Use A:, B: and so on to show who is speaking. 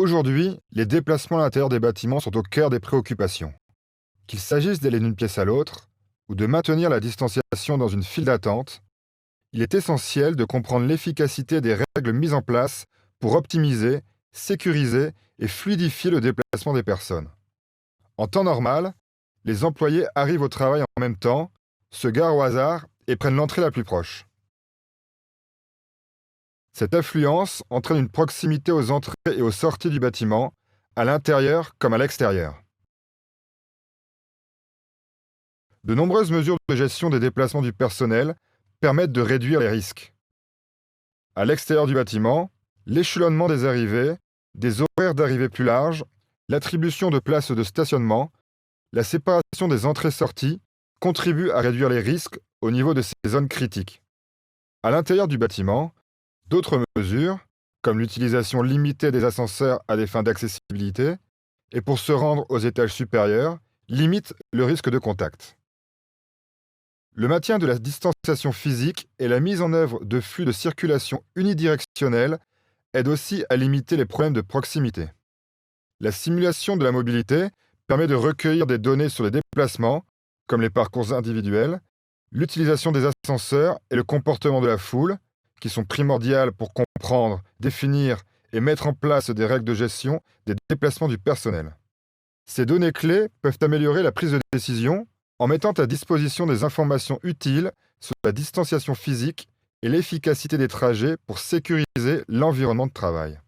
A: Aujourd'hui, les déplacements à l'intérieur des bâtiments sont au cœur des préoccupations. Qu'il s'agisse d'aller d'une pièce à l'autre ou de maintenir la distanciation dans une file d'attente, il est essentiel de comprendre l'efficacité des règles mises en place pour optimiser, sécuriser et fluidifier le déplacement des personnes. En temps normal, les employés arrivent au travail en même temps, se garent au hasard et prennent l'entrée la plus proche. Cette affluence entraîne une proximité aux entrées et aux sorties du bâtiment, à l'intérieur comme à l'extérieur. De nombreuses mesures de gestion des déplacements du personnel permettent de réduire les risques. À l'extérieur du bâtiment, l'échelonnement des arrivées, des horaires d'arrivée plus larges, l'attribution de places de stationnement, la séparation des entrées-sorties contribuent à réduire les risques au niveau de ces zones critiques. À l'intérieur du bâtiment, d'autres mesures, comme l'utilisation limitée des ascenseurs à des fins d'accessibilité, et pour se rendre aux étages supérieurs, limitent le risque de contact. Le maintien de la distanciation physique et la mise en œuvre de flux de circulation unidirectionnels aident aussi à limiter les problèmes de proximité. La simulation de la mobilité permet de recueillir des données sur les déplacements, comme les parcours individuels, l'utilisation des ascenseurs et le comportement de la foule, qui sont primordiales pour comprendre, définir et mettre en place des règles de gestion des déplacements du personnel. Ces données clés peuvent améliorer la prise de décision en mettant à disposition des informations utiles sur la distanciation physique et l'efficacité des trajets pour sécuriser l'environnement de travail.